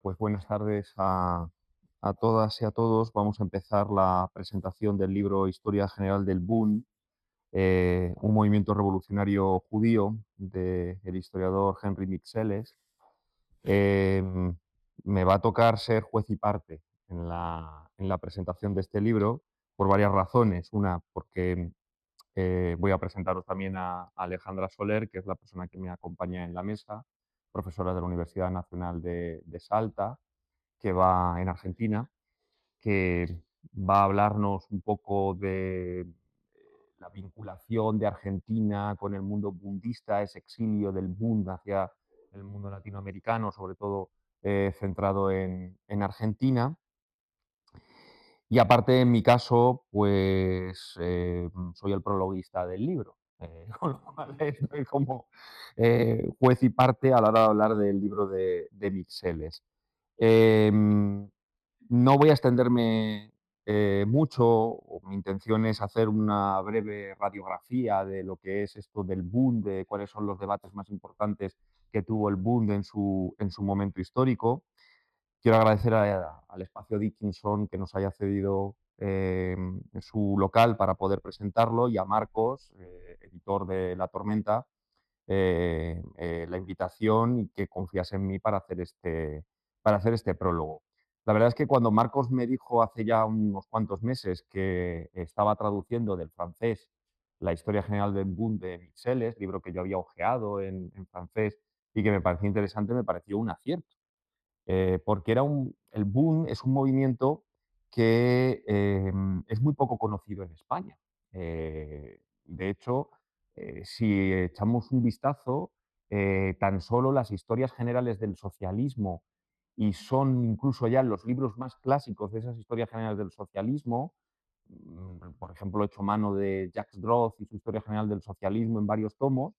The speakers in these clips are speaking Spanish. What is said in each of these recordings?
Pues buenas tardes a todas y a todos. Vamos a empezar la presentación del libro Historia General del Bund, un movimiento revolucionario judío del historiador Henry Mixeles. Em, Me va a tocar ser juez y parte en la presentación de este libro por varias razones. Una, porque voy a presentaros también a Alejandra Soler, que es la persona que me acompaña en la mesa, profesora de la Universidad Nacional de Salta, que va en Argentina, que va a hablarnos un poco de la vinculación de Argentina con el mundo bundista, ese exilio del Bund hacia el mundo latinoamericano, sobre todo centrado en Argentina. Y aparte, en mi caso, pues soy el prologuista del libro, con lo cual estoy como juez y parte a la hora de hablar del libro de Mixeles. Em, no voy a extenderme mucho, mi intención es hacer una breve radiografía de lo que es esto del Bund, de cuáles son los debates más importantes que tuvo el Bund en su momento histórico. Quiero agradecer al Espacio Dickinson que nos haya cedido su local para poder presentarlo, y a Marcos, editor de La Tormenta, la invitación y que confiase en mí para hacer este prólogo. La verdad es que cuando Marcos me dijo hace ya unos cuantos meses que estaba traduciendo del francés la Historia General del Bund de Mixeles, libro que yo había hojeado en francés y que me parecía interesante, me pareció un acierto, porque el boom es un movimiento que es muy poco conocido en España. De hecho, si echamos un vistazo, tan solo las historias generales del socialismo, y son incluso ya los libros más clásicos de esas historias generales del socialismo, por ejemplo, he hecho mano de Jacques Droz y su Historia General del Socialismo en varios tomos,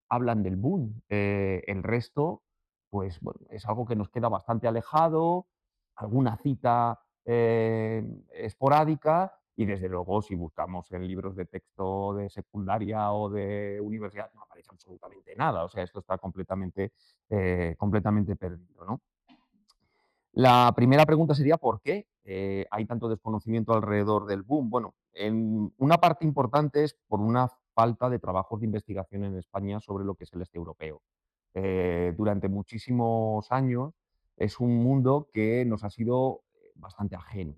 hablan del boom. El resto, pues bueno, es algo que nos queda bastante alejado, alguna cita esporádica, y desde luego si buscamos en libros de texto de secundaria o de universidad no aparece absolutamente nada. O sea, esto está completamente perdido, ¿no? La primera pregunta sería ¿por qué hay tanto desconocimiento alrededor del boom? Bueno, en una parte importante es por una falta de trabajos de investigación en España sobre lo que es el este europeo. Durante muchísimos años es un mundo que nos ha sido bastante ajeno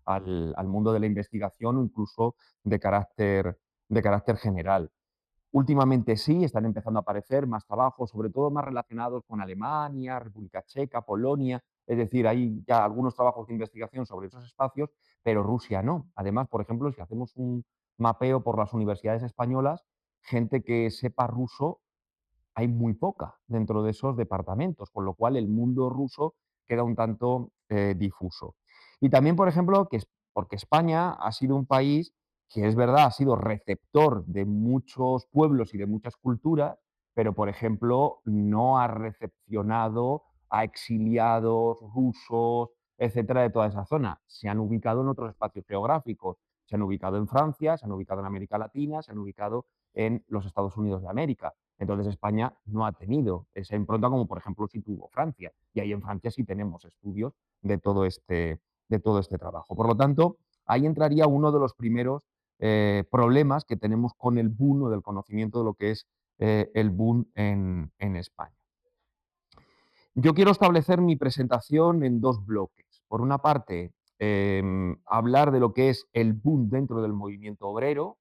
al mundo de la investigación, o incluso de carácter general. Últimamente sí, están empezando a aparecer más trabajos, sobre todo más relacionados con Alemania, República Checa, Polonia. Es decir, hay ya algunos trabajos de investigación sobre esos espacios, pero Rusia no. Además, por ejemplo, si hacemos un mapeo por las universidades españolas, gente que sepa ruso hay muy poca dentro de esos departamentos, con lo cual el mundo ruso queda un tanto difuso. Y también, por ejemplo, porque España ha sido un país que es verdad, ha sido receptor de muchos pueblos y de muchas culturas, pero, por ejemplo, no ha recepcionado a exiliados rusos, etcétera, de toda esa zona. Se han ubicado en otros espacios geográficos, se han ubicado en Francia, se han ubicado en América Latina, se han ubicado en los Estados Unidos de América. Entonces España no ha tenido esa impronta como, por ejemplo, sí tuvo Francia. Y ahí en Francia sí tenemos estudios de todo este trabajo. Por lo tanto, ahí entraría uno de los primeros problemas que tenemos con el boom, o del conocimiento de lo que es el boom en España. Yo quiero establecer mi presentación en dos bloques. Por una parte, hablar de lo que es el boom dentro del movimiento obrero,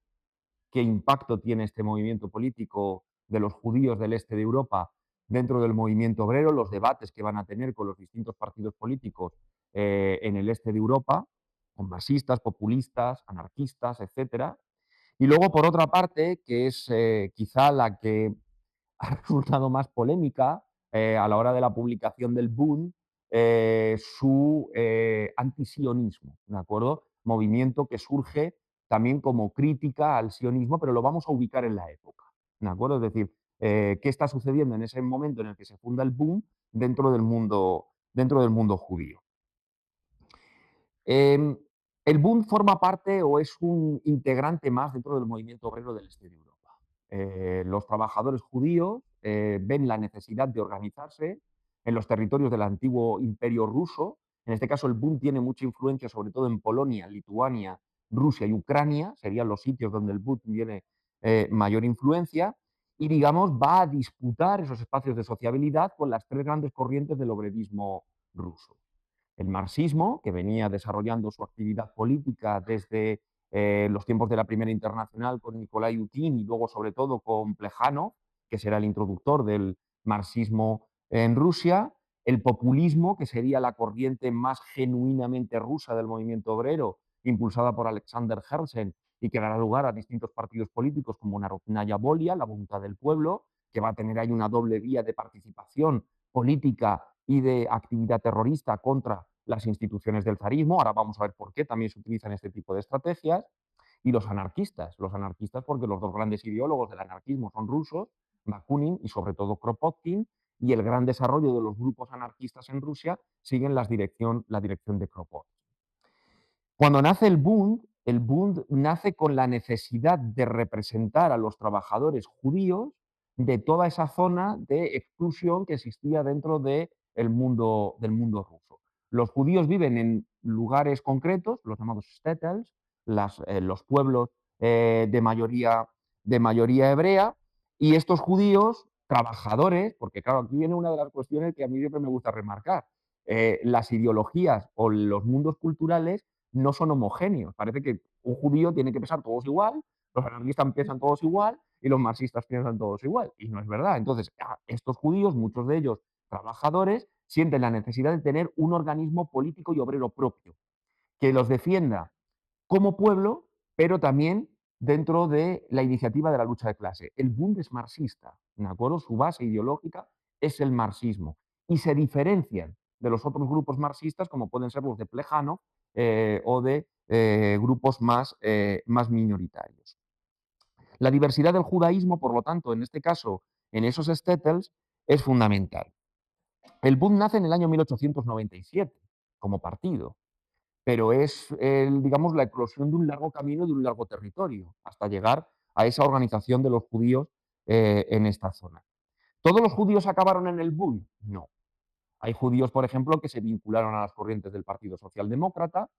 qué impacto tiene este movimiento político de los judíos del este de Europa dentro del movimiento obrero, los debates que van a tener con los distintos partidos políticos en el este de Europa, con marxistas, populistas, anarquistas, etcétera. Y luego, por otra parte, que es quizá la que ha resultado más polémica a la hora de la publicación del Bund, su antisionismo, ¿de acuerdo? Movimiento que surge también como crítica al sionismo, pero lo vamos a ubicar en la época, ¿de acuerdo? Es decir, qué está sucediendo en ese momento en el que se funda el Bund dentro del mundo judío. Eh, el Bund forma parte, o es un integrante más dentro del movimiento obrero del este de Europa. Los trabajadores judíos ven la necesidad de organizarse en los territorios del antiguo imperio ruso. En este caso, el Bund tiene mucha influencia, sobre todo en Polonia, Lituania, Rusia y Ucrania, serían los sitios donde el Bund tiene mayor influencia, y digamos va a disputar esos espacios de sociabilidad con las tres grandes corrientes del obrerismo ruso. El marxismo, que venía desarrollando su actividad política desde los tiempos de la Primera Internacional con Nikolai Utin y luego sobre todo con Plejánov, que será el introductor del marxismo en Rusia. El populismo, que sería la corriente más genuinamente rusa del movimiento obrero, impulsada por Alexander Herzen y que dará lugar a distintos partidos políticos como Narodnaya Volia, la voluntad del pueblo, que va a tener ahí una doble vía de participación política y de actividad terrorista contra las instituciones del zarismo. Ahora vamos a ver por qué también se utilizan este tipo de estrategias. Y los anarquistas porque los dos grandes ideólogos del anarquismo son rusos, Bakunin y sobre todo Kropotkin, y el gran desarrollo de los grupos anarquistas en Rusia siguen la dirección de Kropotkin. Cuando nace el Bund nace con la necesidad de representar a los trabajadores judíos de toda esa zona de exclusión que existía dentro del mundo ruso. Los judíos viven en lugares concretos, los llamados shtetls, los pueblos de mayoría hebrea, y estos judíos trabajadores, porque claro, aquí viene una de las cuestiones que a mí siempre me gusta remarcar, las ideologías o los mundos culturales no son homogéneos. Parece que un judío tiene que pensar todos igual, los anarquistas piensan todos igual y los marxistas piensan todos igual. Y no es verdad. Entonces, estos judíos, muchos de ellos trabajadores, sienten la necesidad de tener un organismo político y obrero propio, que los defienda como pueblo, pero también dentro de la iniciativa de la lucha de clase. El Bund es marxista, ¿de acuerdo? Su base ideológica es el marxismo y se diferencian de los otros grupos marxistas, como pueden ser los de Plejano o de grupos más minoritarios. La diversidad del judaísmo, por lo tanto, en este caso, en esos shtetls, es fundamental. El Bund nace en el año 1897 como partido, pero es, digamos, la eclosión de un largo camino, de un largo territorio, hasta llegar a esa organización de los judíos en esta zona. ¿Todos los judíos acabaron en el Bund? No. Hay judíos, por ejemplo, que se vincularon a las corrientes del Partido Socialdemócrata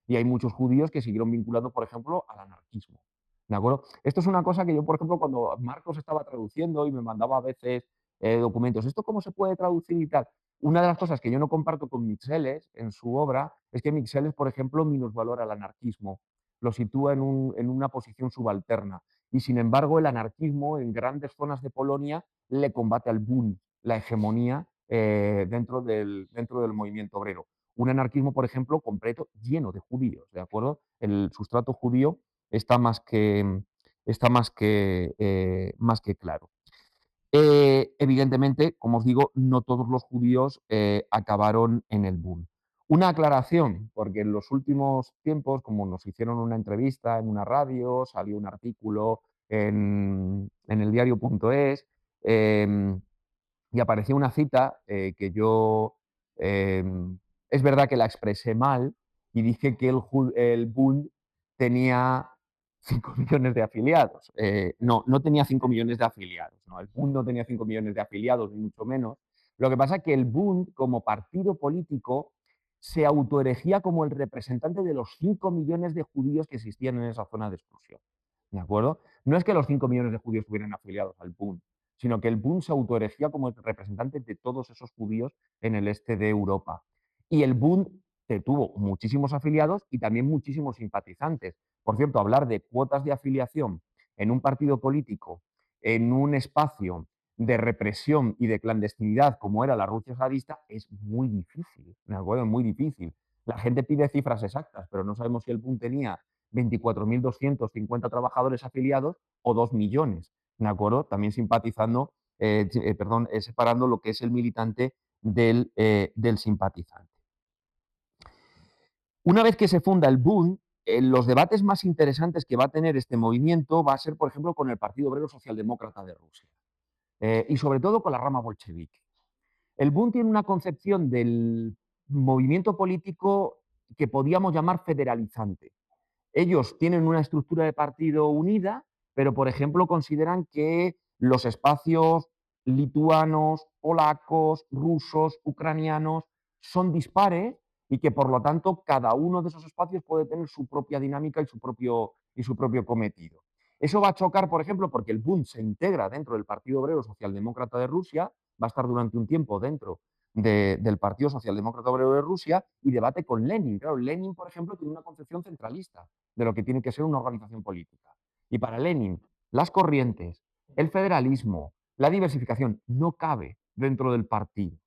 y hay muchos judíos que siguieron vinculados, por ejemplo, al anarquismo. ¿De acuerdo? Esto es una cosa que yo, por ejemplo, cuando Marcos estaba traduciendo y me mandaba a veces documentos, ¿esto cómo se puede traducir y tal? Una de las cosas que yo no comparto con Mixeles en su obra es que Mixeles, por ejemplo, minusvalora el anarquismo, lo sitúa en una posición subalterna. Y sin embargo, el anarquismo en grandes zonas de Polonia le combate al Bund, la hegemonía dentro del movimiento obrero. Un anarquismo, por ejemplo, completo, lleno de judíos, ¿de acuerdo? El sustrato judío está más que claro. Evidentemente, como os digo, no todos los judíos acabaron en el Bund. Una aclaración, porque en los últimos tiempos, como nos hicieron una entrevista en una radio, salió un artículo en el diario.es, y apareció una cita que yo, eh, es verdad que la expresé mal y dije que el Bund tenía 5 millones de afiliados. No, no tenía 5 millones de afiliados. ¿No? El Bund no tenía 5 millones de afiliados, ni mucho menos. Lo que pasa es que el Bund, como partido político, se autoerigía como el representante de los 5 millones de judíos que existían en esa zona de exclusión. ¿De acuerdo? No es que los 5 millones de judíos estuvieran afiliados al Bund, sino que el Bund se autoerigía como el representante de todos esos judíos en el este de Europa. Y el Bund tuvo muchísimos afiliados y también muchísimos simpatizantes. Por cierto, hablar de cuotas de afiliación en un partido político, en un espacio de represión y de clandestinidad como era la Rusia zarista, es muy difícil, ¿de acuerdo? Muy difícil. La gente pide cifras exactas, pero no sabemos si el Bund tenía 24.250 trabajadores afiliados o 2 millones. ¿De acuerdo? También simpatizando, separando lo que es el militante del simpatizante. Una vez que se funda el Bund, los debates más interesantes que va a tener este movimiento va a ser, por ejemplo, con el Partido Obrero Socialdemócrata de Rusia y sobre todo con la rama bolchevique. El Bund tiene una concepción del movimiento político que podíamos llamar federalizante. Ellos tienen una estructura de partido unida, pero, por ejemplo, consideran que los espacios lituanos, polacos, rusos, ucranianos, son dispares y que por lo tanto cada uno de esos espacios puede tener su propia dinámica y su propio cometido. Eso va a chocar, por ejemplo, porque el Bund se integra dentro del Partido Obrero Socialdemócrata de Rusia, va a estar durante un tiempo dentro del Partido Socialdemócrata Obrero de Rusia y debate con Lenin. Claro, Lenin, por ejemplo, tiene una concepción centralista de lo que tiene que ser una organización política. Y para Lenin, las corrientes, el federalismo, la diversificación no cabe dentro del partido.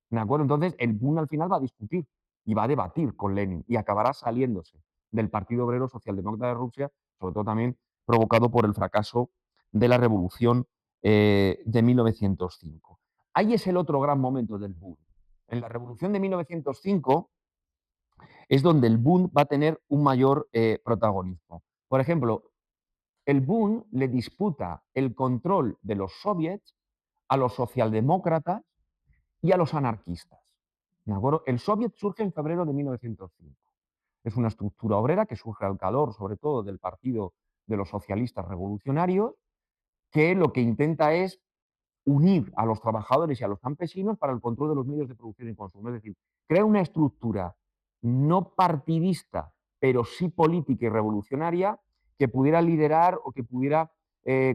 ¿De acuerdo? Entonces, el Bund al final va a discutir y va a debatir con Lenin y acabará saliéndose del Partido Obrero Socialdemócrata de Rusia, sobre todo también provocado por el fracaso de la revolución de 1905. Ahí es el otro gran momento del Bund. En la revolución de 1905 es donde el Bund va a tener un mayor protagonismo. Por ejemplo, el Bund le disputa el control de los soviets a los socialdemócratas y a los anarquistas. ¿De acuerdo? El soviet surge en febrero de 1905. Es una estructura obrera que surge al calor, sobre todo, del Partido de los Socialistas Revolucionarios, que lo que intenta es unir a los trabajadores y a los campesinos para el control de los medios de producción y consumo. Es decir, crea una estructura no partidista, pero sí política y revolucionaria, que pudiera liderar o que pudiera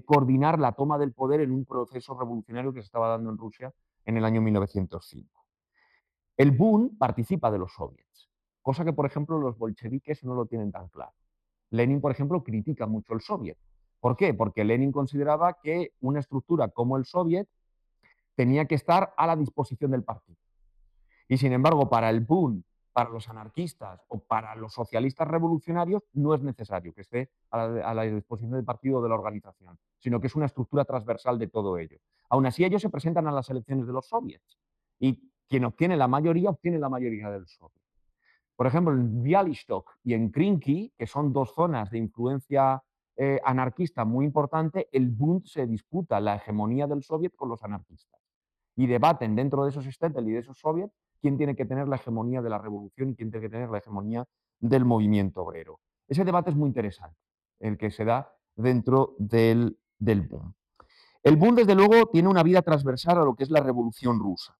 coordinar la toma del poder en un proceso revolucionario que se estaba dando en Rusia en el año 1905. El Bund participa de los soviets, cosa que, por ejemplo, los bolcheviques no lo tienen tan claro. Lenin, por ejemplo, critica mucho el soviet. ¿Por qué? Porque Lenin consideraba que una estructura como el soviet tenía que estar a la disposición del partido. Y sin embargo, para el Bund, para los anarquistas o para los socialistas revolucionarios, no es necesario que esté a la disposición del partido o de la organización, sino que es una estructura transversal de todo ello. Aún así, ellos se presentan a las elecciones de los soviets y quien obtiene la mayoría del soviet. Por ejemplo, en Bialystok y en Krinky, que son dos zonas de influencia anarquista muy importante, el Bund se disputa la hegemonía del soviet con los anarquistas y debaten dentro de esos shtetl y de esos soviets quién tiene que tener la hegemonía de la revolución y quién tiene que tener la hegemonía del movimiento obrero. Ese debate es muy interesante, el que se da dentro del Bund. El Bund, desde luego, tiene una vida transversal a lo que es la revolución rusa.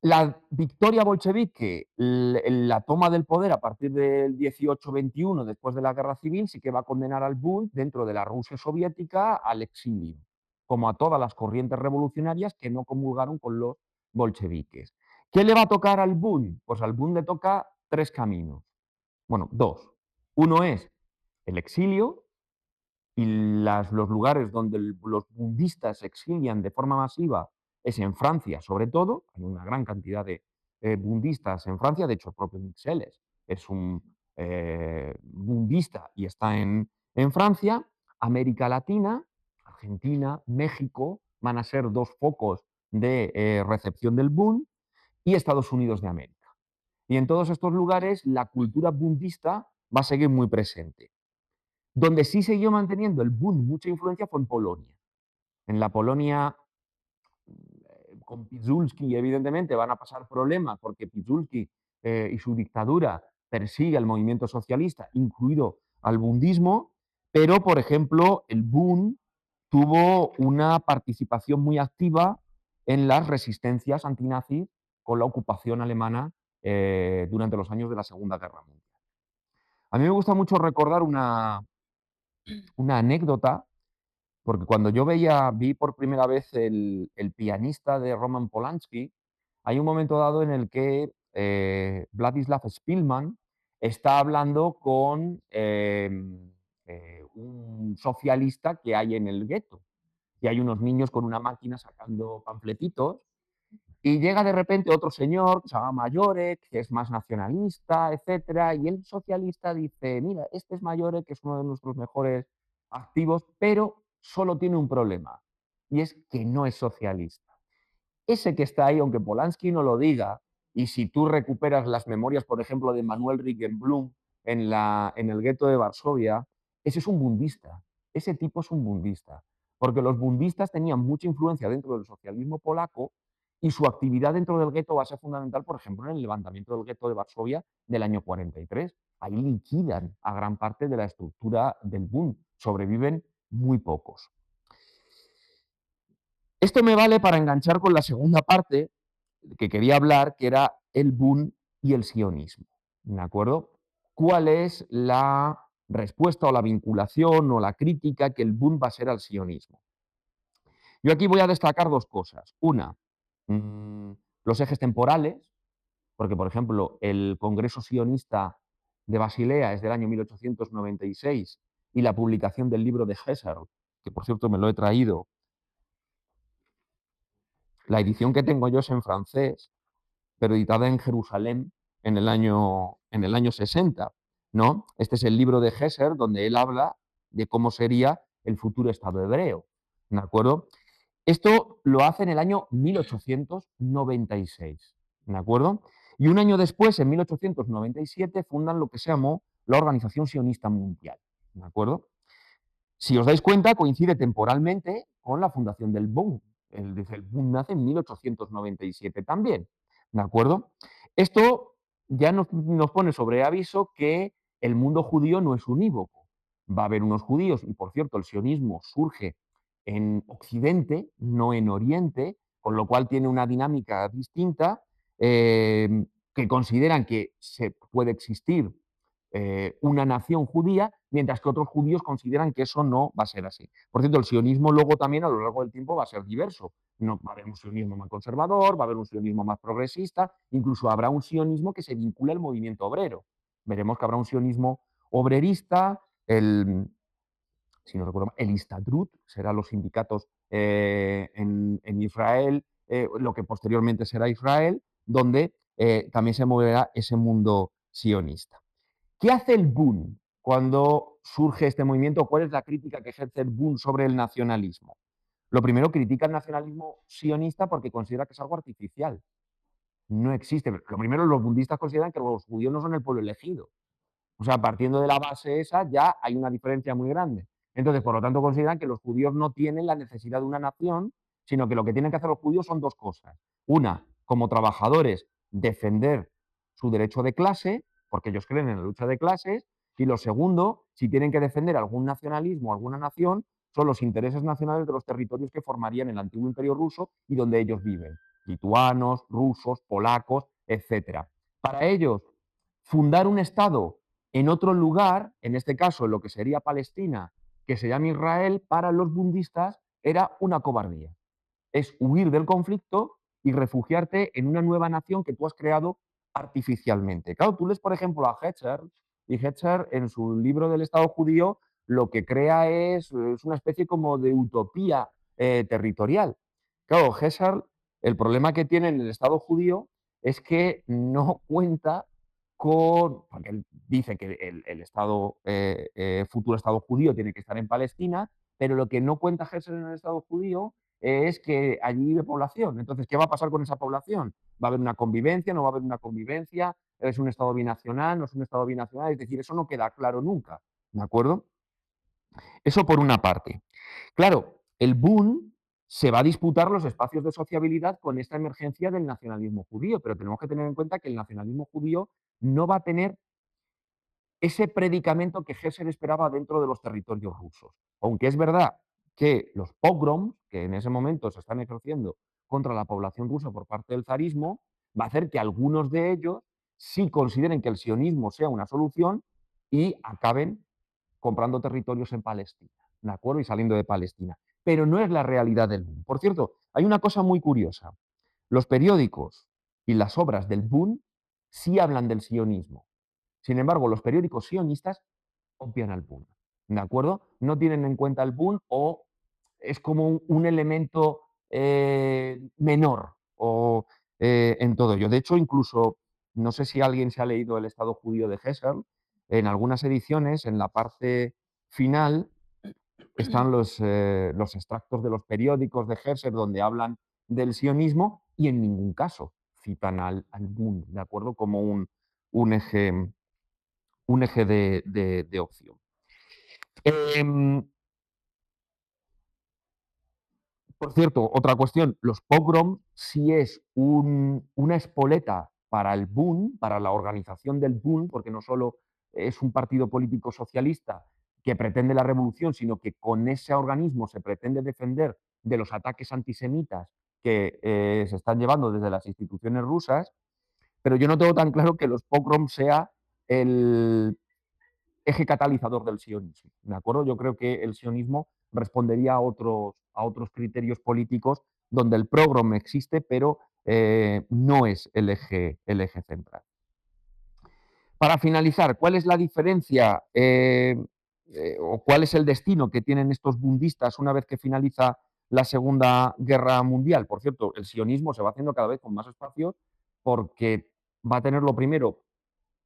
La victoria bolchevique, la toma del poder a partir del 18-21, después de la guerra civil, sí que va a condenar al Bund dentro de la Rusia soviética al exilio, como a todas las corrientes revolucionarias que no comulgaron con los bolcheviques. ¿Qué le va a tocar al Bund? Pues al Bund le toca tres caminos. Bueno, dos. Uno es el exilio, y los lugares donde los budistas se exilian de forma masiva es en Francia, sobre todo. Hay una gran cantidad de budistas en Francia. De hecho, el propio Mixeles es un budista y está en Francia. América Latina, Argentina, México, van a ser dos focos de recepción del Bund, y Estados Unidos de América. Y en todos estos lugares la cultura budista va a seguir muy presente. Donde sí siguió manteniendo el Bund mucha influencia fue en Polonia. En la Polonia, con Piłsudski, evidentemente, van a pasar problemas porque Piłsudski y su dictadura persigue al movimiento socialista, incluido al bundismo, pero, por ejemplo, el Bund tuvo una participación muy activa en las resistencias antinazis con la ocupación alemana durante los años de la Segunda Guerra Mundial. A mí me gusta mucho recordar una anécdota, porque cuando yo vi por primera vez el pianista de Roman Polanski, hay un momento dado en el que Vladislav Spilman está hablando con un socialista que hay en el gueto. Y hay unos niños con una máquina sacando panfletitos. Y llega de repente otro señor que se llama Mayorek, que es más nacionalista, etcétera, y el socialista dice, mira, este es Mayorek, que es uno de nuestros mejores activos, pero solo tiene un problema, y es que no es socialista. Ese que está ahí, aunque Polanski no lo diga, y si tú recuperas las memorias, por ejemplo, de Manuel Rijkenblum en el gueto de Varsovia, ese es un bundista, ese tipo es un bundista, porque los bundistas tenían mucha influencia dentro del socialismo polaco y su actividad dentro del gueto va a ser fundamental, por ejemplo, en el levantamiento del gueto de Varsovia del año 43. Ahí liquidan a gran parte de la estructura del Bund, sobreviven muy pocos. Esto me vale para enganchar con la segunda parte que quería hablar, que era el Bund y el sionismo. ¿De acuerdo? ¿Cuál es la respuesta o la vinculación o la crítica que el Bund va a ser al sionismo? Yo aquí voy a destacar dos cosas. Una, mmm, los ejes temporales, porque, por ejemplo, el Congreso Sionista de Basilea es del año 1896 y la publicación del libro de Husserl, que por cierto me lo he traído, la edición que tengo yo es en francés, pero editada en Jerusalén en el año 60, ¿no? Este es el libro de Husserl donde él habla de cómo sería el futuro Estado hebreo, ¿de acuerdo? Esto lo hace en el año 1896, ¿de acuerdo? Y un año después, en 1897, fundan lo que se llamó la Organización Sionista Mundial, ¿de acuerdo? Si os dais cuenta, coincide temporalmente con la fundación del Bund. El Bund nace en 1897 también, ¿de acuerdo? Esto ya nos pone sobre aviso que el mundo judío no es unívoco. Va a haber unos judíos, y por cierto, el sionismo surge en Occidente, no en Oriente, con lo cual tiene una dinámica distinta, que consideran que se puede existir una nación judía, mientras que otros judíos consideran que eso no va a ser así. Por cierto, el sionismo luego también a lo largo del tiempo va a ser diverso. No, va a haber un sionismo más conservador, va a haber un sionismo más progresista, incluso habrá un sionismo que se vincula al movimiento obrero. Veremos que habrá un sionismo obrerista, si no recuerdo mal, el Histadrut, serán los sindicatos en Israel, lo que posteriormente será Israel, donde también se moverá ese mundo sionista. ¿Qué hace el Bund cuando surge este movimiento? ¿Cuál es la crítica que ejerce el Bund sobre el nacionalismo? Lo primero, critica el nacionalismo sionista porque considera que es algo artificial. No existe. Lo primero, los bundistas consideran que los judíos no son el pueblo elegido. O sea, partiendo de la base esa, ya hay una diferencia muy grande. Entonces, por lo tanto, consideran que los judíos no tienen la necesidad de una nación, sino que lo que tienen que hacer los judíos son dos cosas. Una, como trabajadores, defender su derecho de clase, porque ellos creen en la lucha de clases. Y lo segundo, si tienen que defender algún nacionalismo, alguna nación, son los intereses nacionales de los territorios que formarían el antiguo imperio ruso y donde ellos viven. Lituanos, rusos, polacos, etcétera. Para ellos, fundar un Estado en otro lugar, en este caso en lo que sería Palestina, que se llama Israel, para los bundistas era una cobardía. Es huir del conflicto y refugiarte en una nueva nación que tú has creado artificialmente. Claro, tú lees, por ejemplo, a Hetzer, y Hetzer en su libro del Estado judío lo que crea es una especie como de utopía territorial. Claro, Hetzer, el problema que tiene en el Estado judío es que no cuenta con, porque él dice que el Estado, futuro Estado judío tiene que estar en Palestina, pero lo que no cuenta Hetzer en el Estado judío es que allí vive población. Entonces, ¿qué va a pasar con esa población? ¿Va a haber una convivencia? ¿No va a haber una convivencia? ¿Es un Estado binacional? ¿No es un Estado binacional? Es decir, eso no queda claro nunca. ¿De acuerdo? Eso por una parte. Claro, el Bund se va a disputar los espacios de sociabilidad con esta emergencia del nacionalismo judío, pero tenemos que tener en cuenta que el nacionalismo judío no va a tener ese predicamento que Hessel esperaba dentro de los territorios rusos. Aunque es verdad que los pogroms, que en ese momento se están ejerciendo contra la población rusa por parte del zarismo, va a hacer que algunos de ellos sí consideren que el sionismo sea una solución y acaben comprando territorios en Palestina, ¿de acuerdo? Y saliendo de Palestina. Pero no es la realidad del Bund. Por cierto, hay una cosa muy curiosa. Los periódicos y las obras del Bund sí hablan del sionismo. Sin embargo, los periódicos sionistas obvian al Bund, ¿de acuerdo? No tienen en cuenta el Bund o es como un elemento menor o, en todo ello. De hecho, incluso, no sé si alguien se ha leído El Estado judío de Husserl, en algunas ediciones, en la parte final, están los extractos de los periódicos de Husserl donde hablan del sionismo y en ningún caso citan al Bund, ¿de acuerdo? Como un eje de opción. Em, por cierto, otra cuestión, los pogrom sí es una espoleta para el Bund, para la organización del Bund, porque no solo es un partido político socialista que pretende la revolución, sino que con ese organismo se pretende defender de los ataques antisemitas que se están llevando desde las instituciones rusas, pero yo no tengo tan claro que los pogroms sea el eje catalizador del sionismo. ¿De acuerdo? Yo creo que el sionismo respondería a otros criterios políticos donde el pogrom existe, pero no es el eje central. Para finalizar, ¿cuál es la diferencia o cuál es el destino que tienen estos bundistas una vez que finaliza la Segunda Guerra Mundial? Por cierto, el sionismo se va haciendo cada vez con más espacio porque va a tener lo primero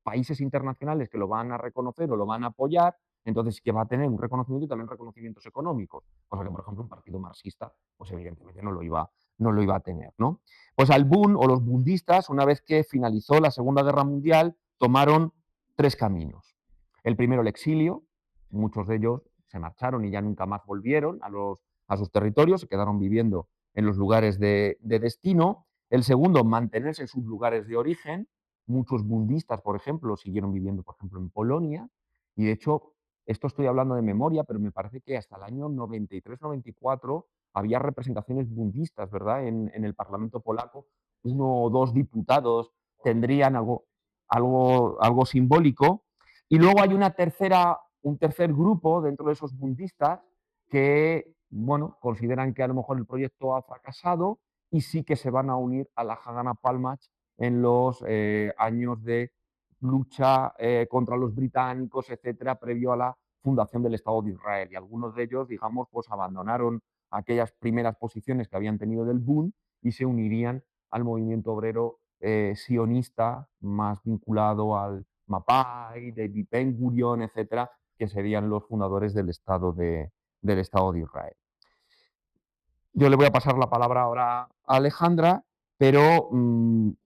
países internacionales que lo van a reconocer o lo van a apoyar, entonces que va a tener un reconocimiento y también reconocimientos económicos, cosa que, por ejemplo, un partido marxista, pues evidentemente no lo iba a tener, ¿no? Pues al Bund o los bundistas, una vez que finalizó la Segunda Guerra Mundial, tomaron tres caminos. El primero, el exilio, muchos de ellos se marcharon y ya nunca más volvieron a sus territorios, se quedaron viviendo en los lugares de destino. El segundo, mantenerse en sus lugares de origen. Muchos bundistas, por ejemplo, siguieron viviendo, por ejemplo, en Polonia. Y de hecho, esto estoy hablando de memoria, pero me parece que hasta el año 93-94 había representaciones bundistas, ¿verdad? En el Parlamento polaco, uno o dos diputados tendrían algo simbólico. Y luego hay un tercer grupo dentro de esos bundistas que, bueno, consideran que a lo mejor el proyecto ha fracasado y sí que se van a unir a la Haganah Palmach en los años de lucha contra los británicos, etcétera, previo a la fundación del Estado de Israel. Y algunos de ellos, digamos, pues abandonaron aquellas primeras posiciones que habían tenido del Bund y se unirían al movimiento obrero sionista más vinculado al Mapai, David Ben Gurion, etcétera, que serían los fundadores del Estado de Israel. Yo le voy a pasar la palabra ahora a Alejandra, pero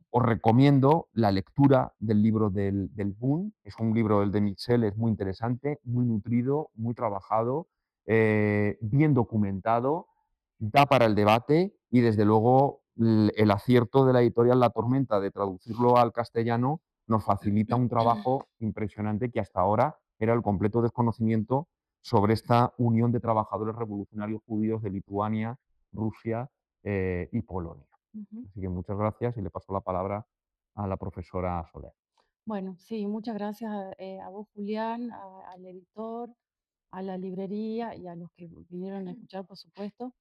os recomiendo la lectura del libro del Boom. Es un libro, el de Michel, es muy interesante, muy nutrido, muy trabajado, bien documentado, da para el debate y desde luego el acierto de la editorial La Tormenta de traducirlo al castellano nos facilita un trabajo impresionante que hasta ahora era el completo desconocimiento sobre esta unión de trabajadores revolucionarios judíos de Lituania, Rusia y Polonia. Ujú. Así que muchas gracias y le paso la palabra a la profesora Soler. Bueno, sí, muchas gracias a vos, Julián, al editor, a la librería y a los que vinieron a escuchar, por supuesto.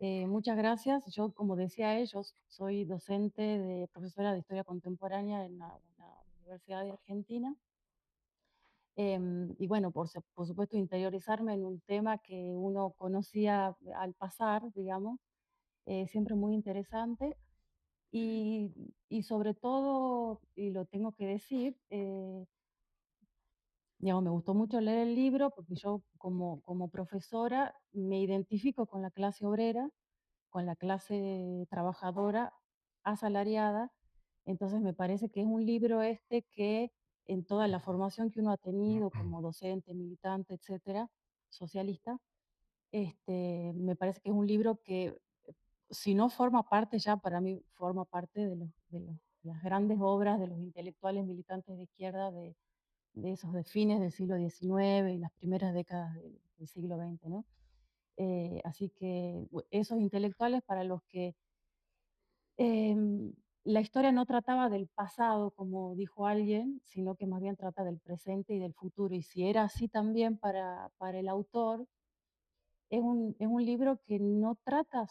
Muchas gracias. Yo, como decía ellos, soy docente profesora de Historia Contemporánea en la Universidad de Argentina. Y bueno, por supuesto, interiorizarme en un tema que uno conocía al pasar, digamos, siempre muy interesante. Y, y sobre todo, y lo tengo que decir, digamos, me gustó mucho leer el libro porque yo como profesora me identifico con la clase obrera, con la clase trabajadora asalariada. Entonces me parece que es un libro este que en toda la formación que uno ha tenido como docente, militante, etcétera, socialista, me parece que es un libro que, si no forma parte ya, para mí forma parte de las grandes obras de los intelectuales militantes de izquierda de esos de fines del siglo XIX y las primeras décadas del siglo XX, ¿no? Así que esos intelectuales para los que la historia no trataba del pasado, como dijo alguien, sino que más bien trata del presente y del futuro. Y si era así también para el autor, es un libro que no trata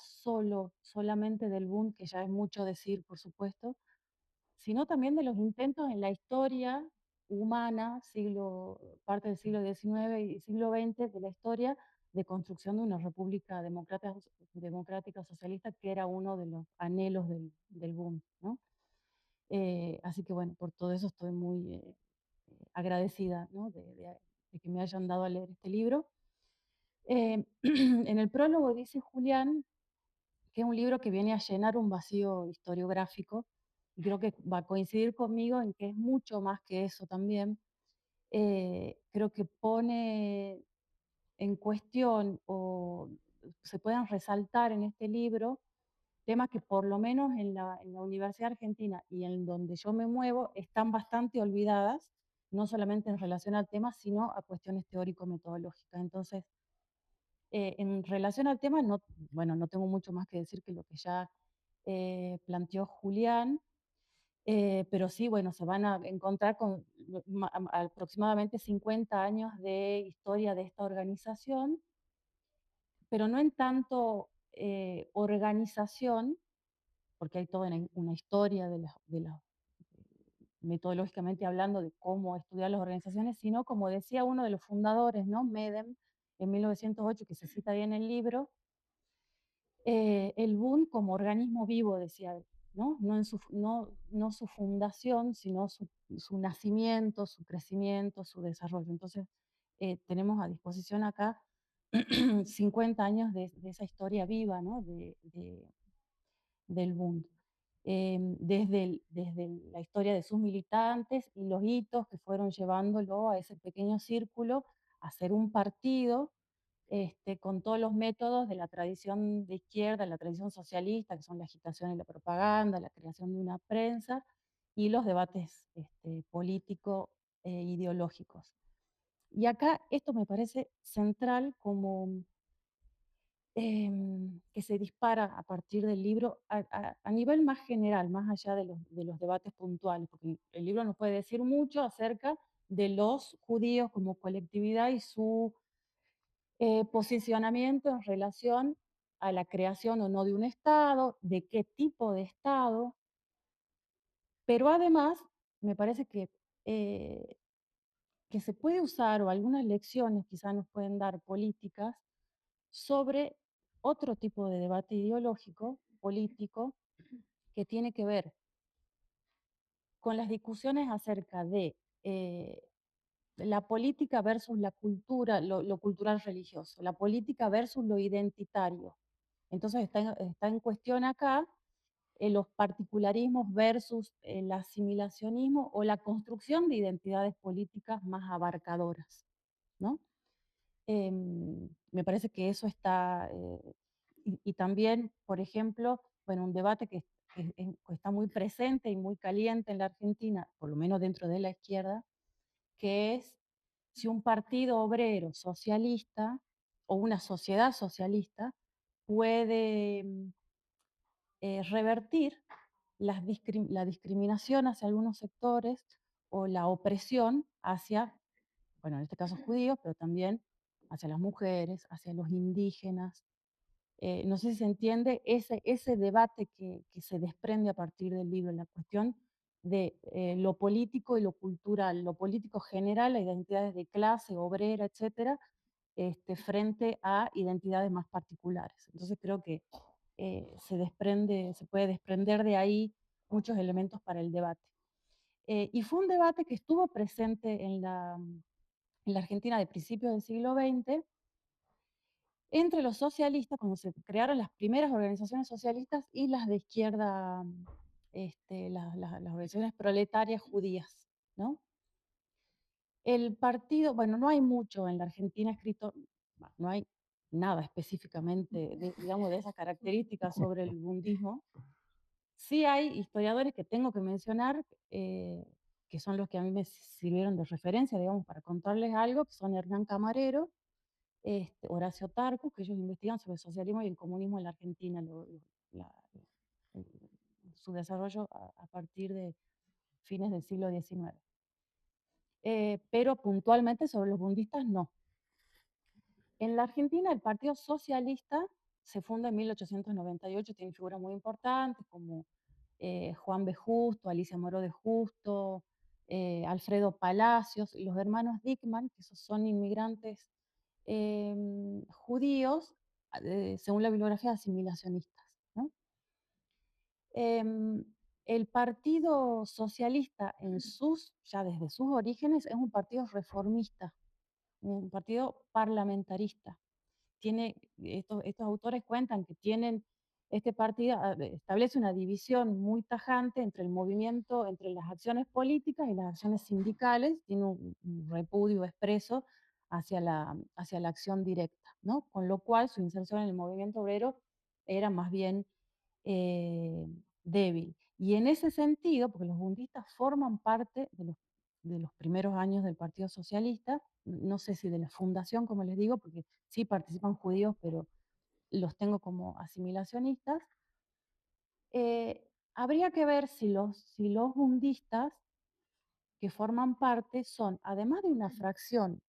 solamente del boom, que ya es mucho decir, por supuesto, sino también de los intentos en la historia humana, parte del siglo XIX y siglo XX, de la historia de construcción de una república democrática socialista, que era uno de los anhelos del boom, ¿no? Así que bueno, por todo eso estoy muy agradecida, ¿no? De que me hayan dado a leer este libro. En el prólogo dice Julián que es un libro que viene a llenar un vacío historiográfico, y creo que va a coincidir conmigo en que es mucho más que eso también. Creo que pone en cuestión o se puedan resaltar en este libro temas que por lo menos en la Universidad Argentina y en donde yo me muevo están bastante olvidadas, no solamente en relación al tema, sino a cuestiones teórico-metodológicas. Entonces, En relación al tema, no, bueno, no tengo mucho más que decir que lo que ya planteó Julián, pero sí, bueno, se van a encontrar con aproximadamente 50 años de historia de esta organización, pero no en tanto organización, porque hay toda una historia metodológicamente hablando de cómo estudiar las organizaciones, sino como decía uno de los fundadores, ¿no? Medem, en 1908, que se cita ahí en el libro, el Bund como organismo vivo, decía él, ¿no? No su fundación, sino su nacimiento, su crecimiento, su desarrollo. Entonces, tenemos a disposición acá 50 años de esa historia viva, ¿no? Del Bund. Desde la historia de sus militantes y los hitos que fueron llevándolo a ese pequeño círculo a ser un partido, con todos los métodos de la tradición de izquierda, la tradición socialista, que son la agitación y la propaganda, la creación de una prensa y los debates políticos e ideológicos. Y acá esto me parece central como que se dispara a partir del libro a nivel más general, más allá de los debates puntuales, porque el libro nos puede decir mucho acerca de los judíos como colectividad y su posicionamiento en relación a la creación o no de un Estado, de qué tipo de Estado, pero además me parece eh, que se puede usar o algunas lecciones quizás nos pueden dar políticas sobre otro tipo de debate ideológico, político, que tiene que ver con las discusiones acerca de la política versus la cultura, lo cultural religioso, la política versus lo identitario. Entonces está en cuestión acá los particularismos versus el asimilacionismo o la construcción de identidades políticas más abarcadoras, ¿no? Me parece que eso está, y también, por ejemplo, bueno, un debate que está muy presente y muy caliente en la Argentina, por lo menos dentro de la izquierda, que es si un partido obrero socialista o una sociedad socialista puede revertir la discriminación hacia algunos sectores o la opresión hacia, bueno, en este caso judíos, pero también hacia las mujeres, hacia los indígenas. No sé si se entiende ese debate que se desprende a partir del libro, la cuestión de lo político y lo cultural, lo político general, las identidades de clase, obrera, etcétera, frente a identidades más particulares. Entonces creo que se puede desprender de ahí muchos elementos para el debate. Y fue un debate que estuvo presente en la Argentina de principios del siglo XX, entre los socialistas, cuando se crearon las primeras organizaciones socialistas y las de izquierda, las organizaciones proletarias judías, ¿no? El partido, bueno, no hay mucho en la Argentina escrito, no hay nada específicamente, digamos, de esas características sobre el bundismo. Sí hay historiadores que tengo que mencionar, que son los que a mí me sirvieron de referencia, digamos, para contarles algo, que son Hernán Camarero, Horacio Tarcus, que ellos investigan sobre el socialismo y el comunismo en la Argentina, la- el- su desarrollo a partir de fines del siglo XIX. Pero puntualmente sobre los bundistas no. En la Argentina el Partido Socialista se funda en 1898, tiene figuras muy importantes como Juan B. Justo, Alicia Moró de Justo, Alfredo Palacios, y los hermanos Dickman, que esos son inmigrantes judíos, según la bibliografía, asimilacionistas, ¿no? Em, el Partido Socialista ya desde sus orígenes, es un partido reformista, un partido parlamentarista. Estos autores cuentan que tienen, este partido establece una división muy tajante entre el movimiento, entre las acciones políticas y las acciones sindicales, tiene un repudio expreso hacia la acción directa, ¿no? Con lo cual su inserción en el movimiento obrero era más bien débil. Y en ese sentido, porque los bundistas forman parte de los primeros años del Partido Socialista, no sé si de la fundación, como les digo, porque sí participan judíos, pero los tengo como asimilacionistas. Habría que ver si los bundistas que forman parte son, además de una fracción,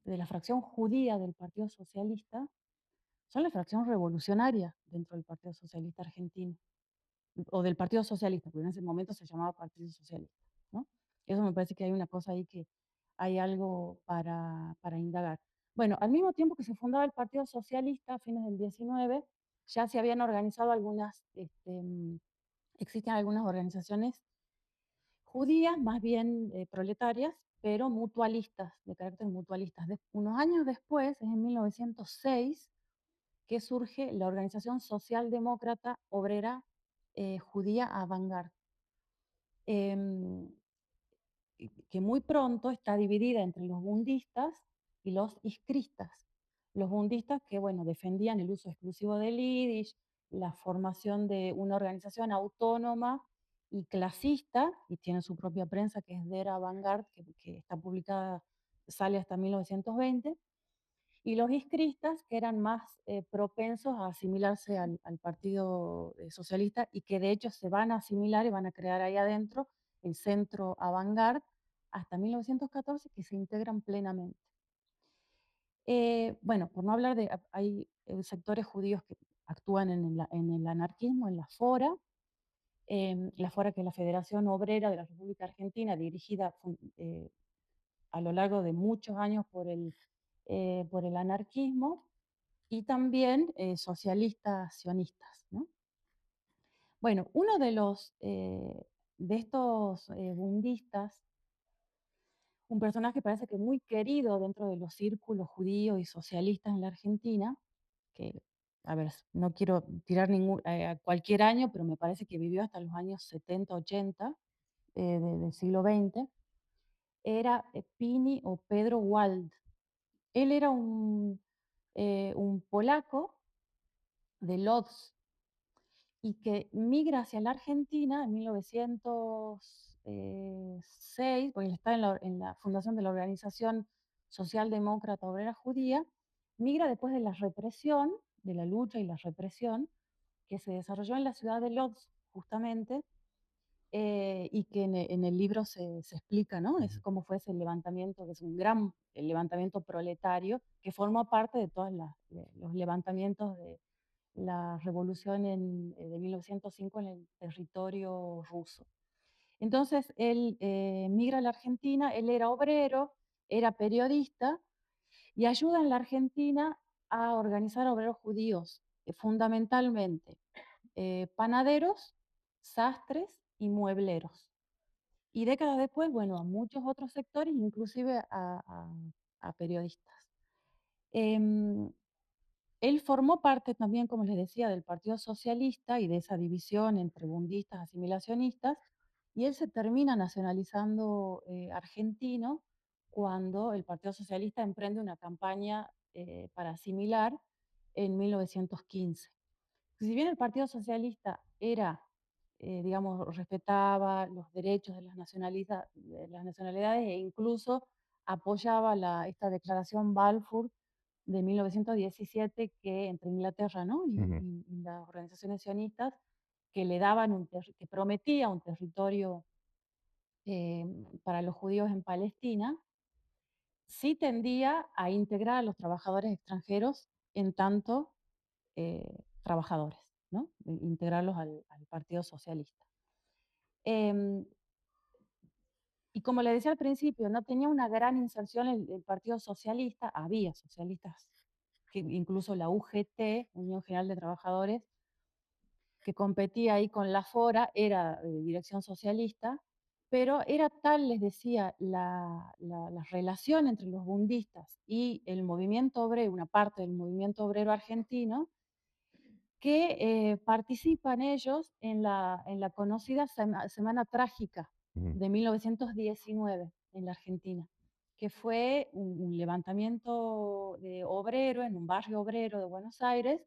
de la fracción judía del Partido Socialista, son la fracción revolucionaria dentro del Partido Socialista argentino, o del Partido Socialista, porque en ese momento se llamaba Partido Socialista, ¿no? Eso me parece que hay una cosa ahí que hay algo para indagar. Bueno, al mismo tiempo que se fundaba el Partido Socialista a fines del 19, ya se habían organizado algunas, existen algunas organizaciones judías, más bien proletarias, pero mutualistas, de carácter mutualistas. Unos años después, es en 1906, que surge la Organización Socialdemócrata Obrera Judía Avant-Garde, em, que muy pronto está dividida entre los bundistas y los iskristas. Los bundistas que, bueno, defendían el uso exclusivo del yiddish, la formación de una organización autónoma y clasista, y tiene su propia prensa que es Der Avantgarde, que está publicada, sale hasta 1920, y los iskristas, que eran más propensos a asimilarse al Partido Socialista y que de hecho se van a asimilar y van a crear ahí adentro el centro Avantgarde hasta 1914 que se integran plenamente. Bueno, por no hablar de, hay sectores judíos que actúan en el anarquismo, en la FORA que es la Federación Obrera de la República Argentina, dirigida a lo largo de muchos años por el anarquismo, y también socialistas sionistas, ¿no? Bueno, uno de estos bundistas, un personaje parece que muy querido dentro de los círculos judíos y socialistas en la Argentina, que, a ver, no quiero tirar a cualquier año, pero me parece que vivió hasta los años 70, 80 del siglo XX, era Pini o Pedro Wald. Él era un polaco de Lodz, y que migra hacia la Argentina en 1906, porque él está en la fundación de la Organización Socialdemócrata Obrera Judía, migra después de la represión, de la lucha y la represión, que se desarrolló en la ciudad de Lodz, justamente, y que en el libro se explica, ¿no? Es Ujú, cómo fue ese levantamiento, que es un gran levantamiento proletario, que forma parte de todos los levantamientos de la revolución de 1905 en el territorio ruso. Entonces, él migra a la Argentina, él era obrero, era periodista y ayuda en la Argentina a organizar obreros judíos, fundamentalmente panaderos, sastres y muebleros. Y décadas después, bueno, a muchos otros sectores, inclusive a periodistas. Em, Él formó parte también, como les decía, del Partido Socialista y de esa división entre bundistas, asimilacionistas, y él se termina nacionalizando argentino cuando el Partido Socialista emprende una campaña para asimilar en 1915. Si bien el Partido Socialista era, digamos, respetaba los derechos de de las nacionalidades e incluso apoyaba esta declaración Balfour de 1917 que entre Inglaterra, ¿no? ujú, Y las organizaciones sionistas que le daban que prometía un territorio eh, para los judíos en Palestina, sí tendía a integrar a los trabajadores extranjeros en tanto trabajadores, ¿no? Integrarlos al Partido Socialista. Em, y como le decía al principio, no tenía una gran inserción el Partido Socialista, había socialistas, que incluso la UGT, Unión General de Trabajadores, que competía ahí con la FORA, era dirección socialista, pero era tal, les decía, la relación entre los bundistas y el movimiento obrero, una parte del movimiento obrero argentino, que participan ellos en la conocida Semana Trágica ujú, de 1919 en la Argentina, que fue un levantamiento de obrero en un barrio obrero de Buenos Aires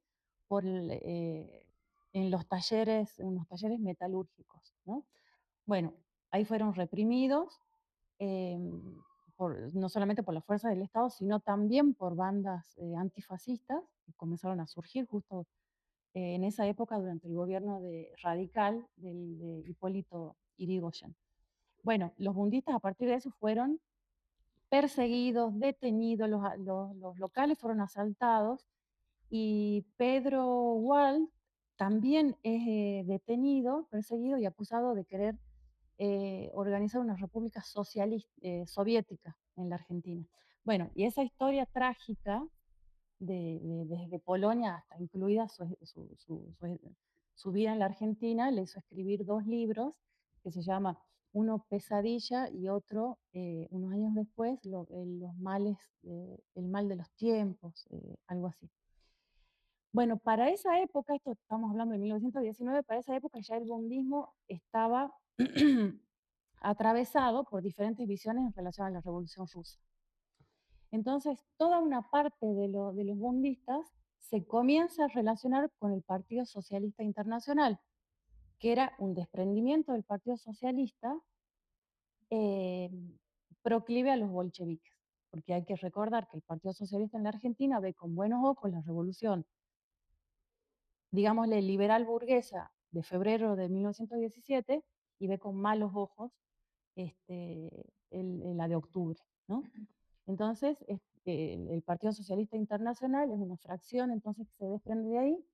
en en los talleres metalúrgicos, ¿no? Bueno, ahí fueron reprimidos, em, no solamente por la fuerza del Estado, sino también por bandas antifascistas que comenzaron a surgir justo en esa época durante el gobierno radical de Hipólito Yrigoyen. Bueno, los bundistas a partir de eso fueron perseguidos, detenidos, los locales fueron asaltados y Pedro Wald también es detenido, perseguido y acusado de querer organizar una república socialista, soviética en la Argentina. Bueno, y esa historia trágica desde Polonia hasta incluida su vida en la Argentina, le hizo escribir dos libros que se llama uno Pesadilla y otro, unos años después, los males, el mal de los tiempos, algo así. Bueno, para esa época, esto estamos hablando de 1919, para esa época ya el bondismo estaba atravesado por diferentes visiones en relación a la Revolución Rusa. Entonces, toda una parte de los bondistas se comienza a relacionar con el Partido Socialista Internacional, que era un desprendimiento del Partido Socialista eh, proclive a los bolcheviques, porque hay que recordar que el Partido Socialista en la Argentina ve con buenos ojos la revolución, digámosle, liberal burguesa de febrero de 1917 y ve con malos ojos la de octubre, ¿no? Entonces, el Partido Socialista Internacional es una fracción, entonces, que se desprende de ahí,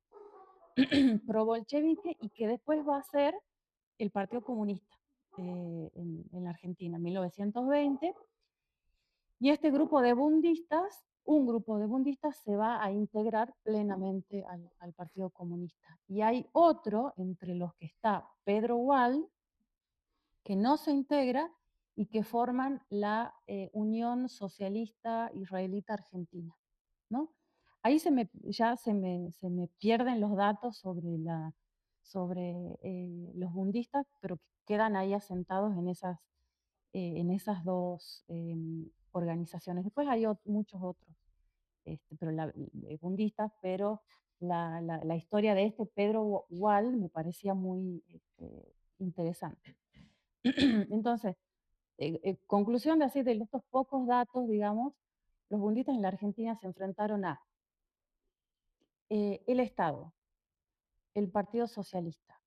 pro-bolchevique, y que después va a ser el Partido Comunista en la Argentina, en 1920. Y este grupo de bundistas, un grupo de bundistas se va a integrar plenamente al Partido Comunista. Y hay otro, entre los que está Pedro Wall, que no se integra y que forman la Unión Socialista Israelita Argentina, ¿no? Ahí ya se me pierden los datos sobre los bundistas, pero que quedan ahí asentados en esas dos organizaciones. Después hay muchos otros pero bundistas, pero la historia de este Pedro Wall me parecía muy interesante. Entonces, conclusión de así de estos pocos datos, digamos, los bundistas en la Argentina se enfrentaron a el Estado, el Partido Socialista,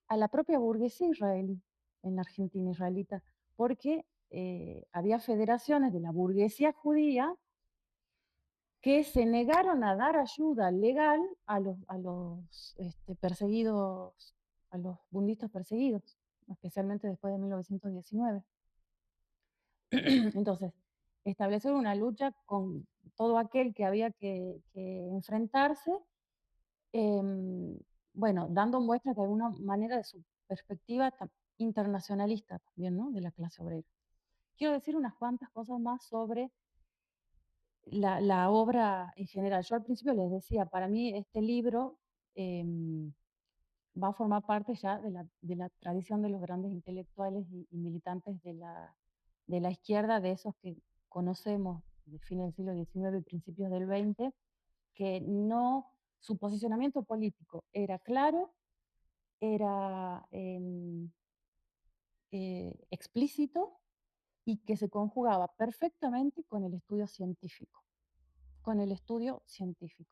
a la propia burguesía israelí en la Argentina israelita, porque había federaciones de la burguesía judía que se negaron a dar ayuda legal a los perseguidos, a los bundistas perseguidos, especialmente después de 1919. Entonces, establecer una lucha con todo aquel que había que enfrentarse, em, bueno, dando muestras de alguna manera de su perspectiva internacionalista también, ¿no? De la clase obrera. Quiero decir unas cuantas cosas más sobre la obra en general. Yo al principio les decía, para mí este libro em, va a formar parte ya de la tradición de los grandes intelectuales y militantes de la izquierda, de esos que conocemos de fines del siglo XIX y principios del XX, que no, su posicionamiento político era claro, era explícito y que se conjugaba perfectamente con el estudio científico, con el estudio científico.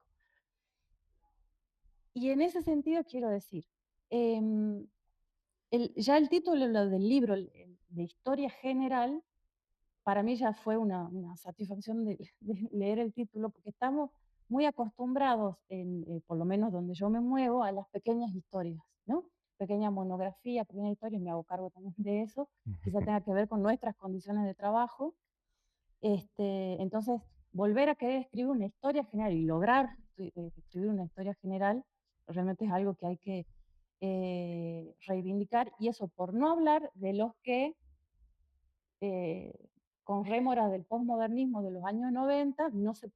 Y en ese sentido quiero decir, em, ya el título del libro, de historia general, para mí ya fue una satisfacción de, de leer el título, porque estamos muy acostumbrados, por lo menos donde yo me muevo, a las pequeñas historias, ¿no? Pequeña monografía, pequeña historia, me hago cargo también de eso, quizá tenga que ver con nuestras condiciones de trabajo. Entonces, volver a querer escribir una historia general y lograr escribir una historia general, realmente es algo que hay que reivindicar, y eso por no hablar de los que eh, con rémora del posmodernismo de los años 90,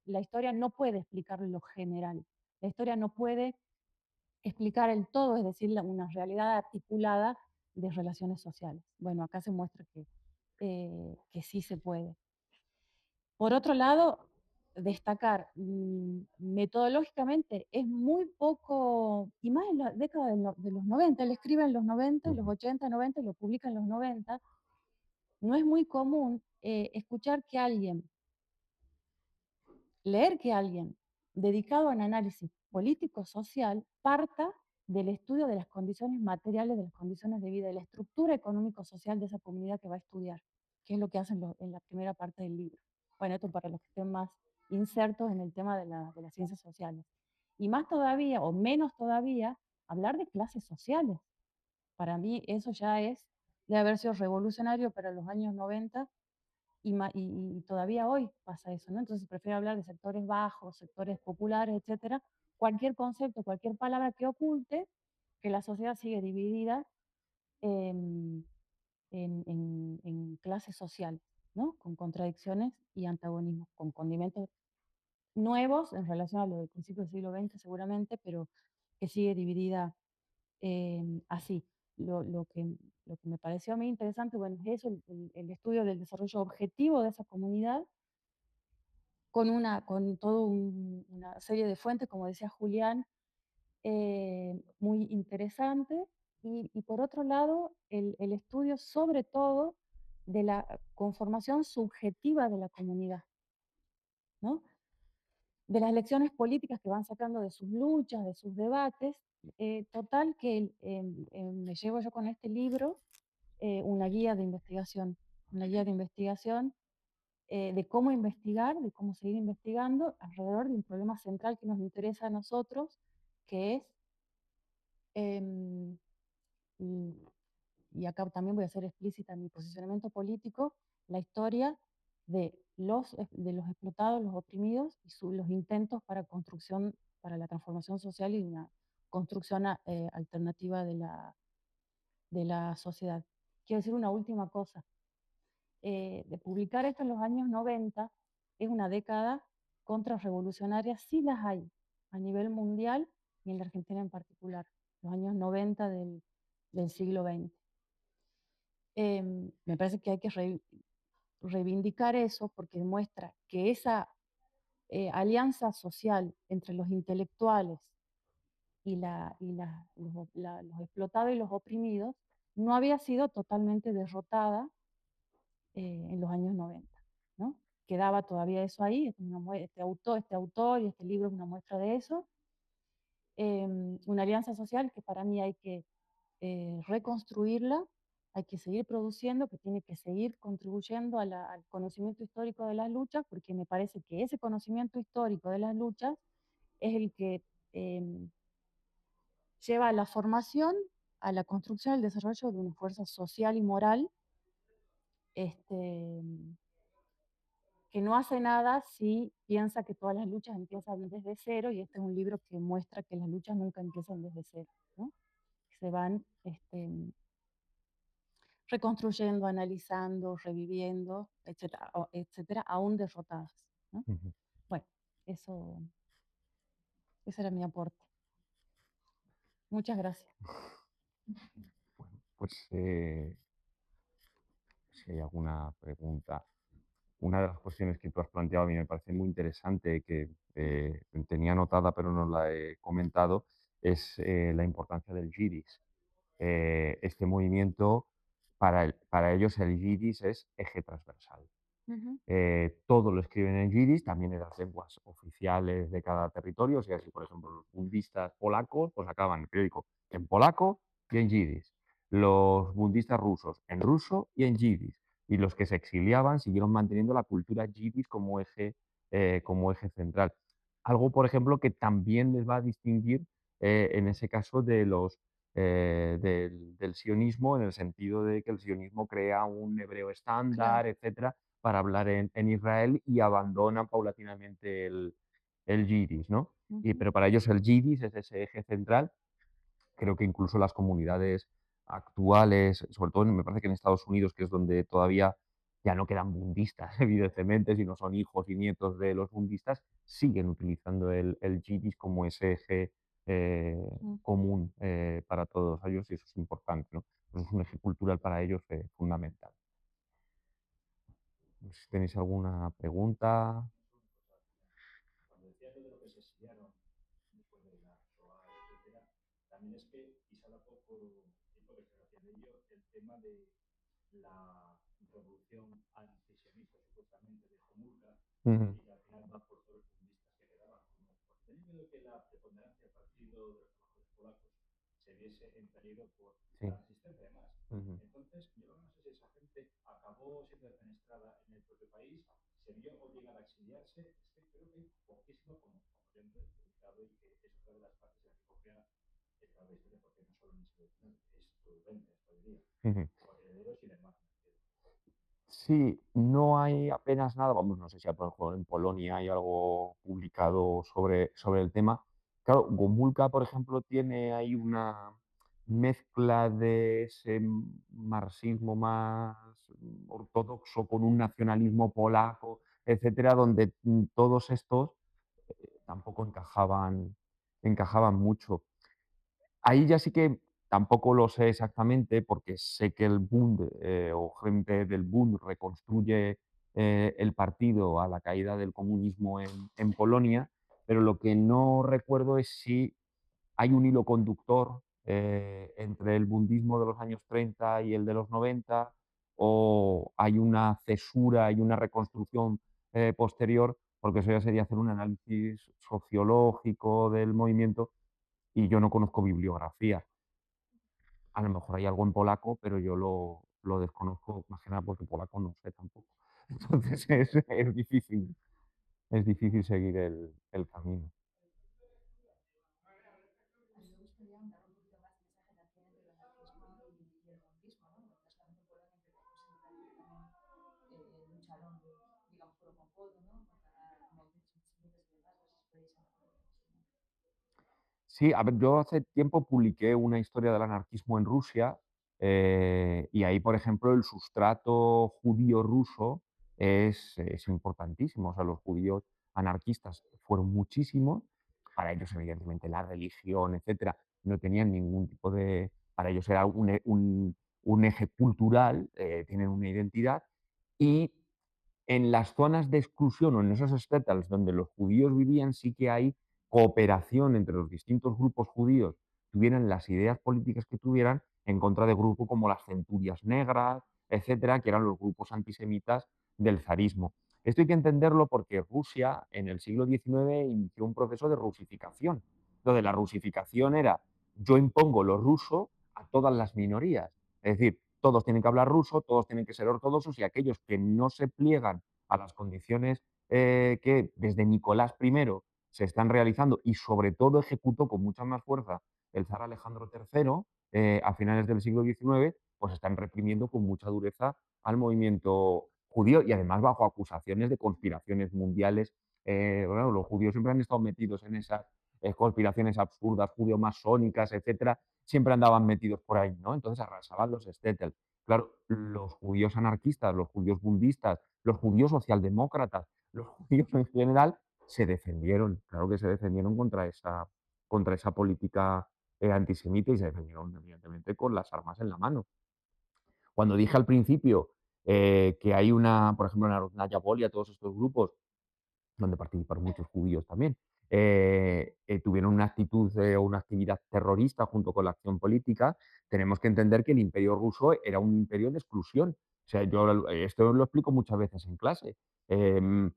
la historia no puede explicar lo general. La historia no puede explicar el todo, es decir, una realidad articulada de relaciones sociales. Bueno, acá se muestra que sí se puede. Por otro lado, destacar metodológicamente es muy poco, y más en la década de los 90, él escribe en los 90, los Ujú. 80, 90, y lo publica en los 90, no es muy común escuchar que alguien, leer que alguien dedicado a un análisis político-social parta del estudio de las condiciones materiales, de las condiciones de vida, de la estructura económico-social de esa comunidad que va a estudiar, que es lo que hacen en la primera parte del libro. Bueno, esto para los que estén más insertos en el tema de las ciencias sociales. Y más todavía, o menos todavía, hablar de clases sociales. Para mí eso ya es, debe haber sido revolucionario para los años 90 y todavía hoy pasa eso, ¿no? Entonces prefiero hablar de sectores bajos, sectores populares, etcétera. Cualquier concepto, cualquier palabra que oculte que la sociedad sigue dividida em, en clases sociales, ¿no? Con contradicciones y antagonismos, con condimentos nuevos en relación a lo del principio del siglo XX seguramente, pero que sigue dividida así. Lo, lo que, lo que me pareció a mí interesante, bueno, es eso, el estudio del desarrollo objetivo de esa comunidad, con toda una serie de fuentes, como decía Julián, muy interesante. Y por otro lado, el estudio sobre todo de la conformación subjetiva de la comunidad, ¿no? De las lecciones políticas que van sacando de sus luchas, de sus debates. Total que me llevo yo con este libro una guía de investigación, una guía de investigación de cómo investigar, de cómo seguir investigando alrededor de un problema central que nos interesa a nosotros, que es, em, y, y acá también voy a ser explícita en mi posicionamiento político, la historia de los explotados, los oprimidos y los intentos para construcción, para la transformación social y una construcción alternativa de la sociedad. Quiero decir una última cosa. De publicar esto en los años 90 es una década contrarrevolucionaria, sí las hay a nivel mundial y en la Argentina en particular, los años 90 del siglo XX. Me parece que hay que reivindicar eso porque demuestra que esa alianza social entre los intelectuales los explotados y los oprimidos no había sido totalmente derrotada en los años 90, ¿no? Quedaba todavía eso ahí, este autor y este libro es una muestra de eso. Una alianza social que para mí hay que reconstruirla, hay que seguir produciendo, que tiene que seguir contribuyendo al conocimiento histórico de las luchas, porque me parece que ese conocimiento histórico de las luchas es el que lleva a la formación, a la construcción, al desarrollo de una fuerza social y moral este, que no hace nada si piensa que todas las luchas empiezan desde cero, y este es un libro que muestra que las luchas nunca empiezan desde cero, ¿no? Se van reconstruyendo, analizando, reviviendo, etcétera, etcétera, aún derrotadas, ¿no? Ujú. Bueno, eso, ese era mi aporte. Muchas gracias. Bueno, pues si hay alguna pregunta. Una de las cuestiones que tú has planteado a mí me parece muy interesante, que tenía anotada pero no la he comentado, es la importancia del yidis. Este movimiento, para ellos el yidis es eje transversal. Ujú, Todo lo escriben en yidis, también en las lenguas oficiales de cada territorio. O sea, si por ejemplo los budistas polacos, pues acaban el periódico en polaco y en yidis. Los budistas rusos en ruso y en yidis. Y los que se exiliaban siguieron manteniendo la cultura yidis como eje central. Algo, por ejemplo, que también les va a distinguir en ese caso del sionismo, en el sentido de que el sionismo crea un hebreo claro. estándar, etcétera, para hablar en Israel, y abandonan paulatinamente el yidis, ¿no? Ujú, Pero para ellos el yidis es ese eje central. Creo que incluso las comunidades actuales, sobre todo me parece que en Estados Unidos, que es donde todavía ya no quedan budistas, evidentemente, sino son hijos y nietos de los budistas, siguen utilizando el yidis como ese eje mm. común para todos ellos, y eso es importante, ¿no? Pues es un eje cultural para ellos fundamental. No sé si tenéis alguna pregunta. Cuando decías lo de lo que se estudiaron después de la Shoah, etcétera, también es que quizá da poco tiempo que se hacía de ello el tema de la revolución antisemita supuestamente de Homolka Ujú. y que al final van por todos los budistas que quedaban. Como por tener miedo que la preponderancia del Partido de los Trabajadores Polacos se viese en peligro por Sí. la resistencia además. Ujú. Entonces, yo no sé si esa gente acabó siendo defenestrada en el propio país, se vio obligada a exiliarse. Es que creo que hay poquísimo como yo he publicado y que es otra de las partes de la que cogea el trabajo de historia, porque no solo en el siglo XIX, es prudente, hasta hoy día, Ujú. o herederos y demás. Sí, no hay apenas nada, vamos, no sé si a lo mejor en Polonia hay algo publicado sobre el tema. Claro, Gomulka, por ejemplo, tiene ahí una mezcla de ese marxismo más ortodoxo con un nacionalismo polaco, etcétera, donde todos estos tampoco encajaban mucho. Ahí ya sí que tampoco lo sé exactamente, porque sé que el Bund, o gente del Bund reconstruye, el partido a la caída del comunismo en Polonia, pero lo que no recuerdo es si hay un hilo conductor, entre el bundismo de los años 30 y el de los 90, o hay una cesura y una reconstrucción, posterior, porque eso ya sería hacer un análisis sociológico del movimiento y yo no conozco bibliografía. A lo mejor hay algo en polaco, pero yo lo desconozco, más que nada porque polaco no sé tampoco. Entonces es difícil seguir el camino. A mí me gustaría ahondar un poquito más en esa generación entre el anarquismo y el budismo, ¿no? En el caso de Polonia, que pues, también lucharon, digamos, codo con codo, ¿no? Contra movimientos antisemitas y demás. No sé si podéis hablar un poco de eso. Sí, a ver, yo hace tiempo publiqué una historia del anarquismo en Rusia, y ahí, por ejemplo, el sustrato judío ruso es importantísimo. O sea, los judíos anarquistas fueron muchísimos. Para ellos, evidentemente, la religión, etcétera, no tenían ningún tipo de... Para ellos era un eje cultural, tienen una identidad. Y en las zonas de exclusión o en esos shtetls donde los judíos vivían, sí que hay cooperación entre los distintos grupos judíos, tuvieran las ideas políticas que tuvieran, en contra de grupos como las centurias negras, etcétera, que eran los grupos antisemitas del zarismo. Esto hay que entenderlo porque Rusia en el siglo XIX inició un proceso de rusificación, donde la rusificación era yo impongo lo ruso a todas las minorías. Es decir, todos tienen que hablar ruso, todos tienen que ser ortodoxos y aquellos que no se pliegan a las condiciones, que desde Nicolás I se están realizando y sobre todo ejecutó con mucha más fuerza el zar Alejandro III, a finales del siglo XIX, pues están reprimiendo con mucha dureza al movimiento judío y además bajo acusaciones de conspiraciones mundiales. Bueno, los judíos siempre han estado metidos en esas, conspiraciones absurdas, judeo-masónicas, etcétera, siempre andaban metidos por ahí, ¿no? Entonces arrasaban los stetl. Claro, los judíos anarquistas, los judíos bundistas, los judíos socialdemócratas, los judíos en general se defendieron, claro que se defendieron contra esa política, antisemita, y se defendieron evidentemente con las armas en la mano. Cuando dije al principio, que hay una, por ejemplo, en la Bolia, todos estos grupos donde participaron muchos judíos también, tuvieron una actitud, o una actividad terrorista junto con la acción política. Tenemos que entender que el imperio ruso era un imperio de exclusión. O sea, yo esto lo explico muchas veces en clase. Em,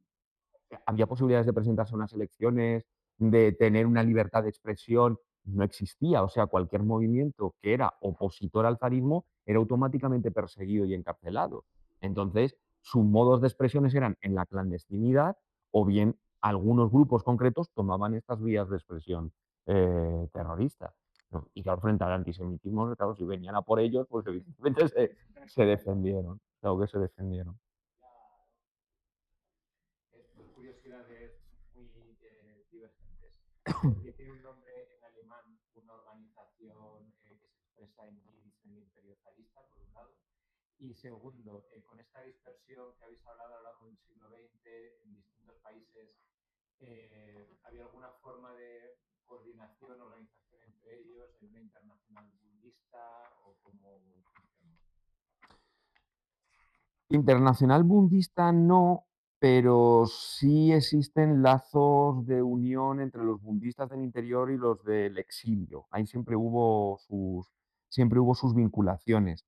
Había posibilidades de presentarse a unas elecciones, de tener una libertad de expresión, no existía. O sea, cualquier movimiento que era opositor al zarismo era automáticamente perseguido y encarcelado. Entonces, sus modos de expresiones eran en la clandestinidad o bien algunos grupos concretos tomaban estas vías de expresión, terrorista. ¿No? Y claro, frente al antisemitismo, claro, si venían a por ellos, pues evidentemente se defendieron. Claro que se defendieron. Dos curiosidades muy divergentes. Porque tiene un nombre en alemán, una organización que se expresa en Yiddish en el imperio zarista, por un lado. Y segundo, con esta dispersión que habéis hablado a lo largo del siglo XX en distintos países, ¿había alguna forma de coordinación, organización entre ellos, en una internacional budista o cómo funcionó? Internacional bundista no, pero sí existen lazos de unión entre los bundistas del interior y los del exilio. Ahí siempre hubo sus vinculaciones.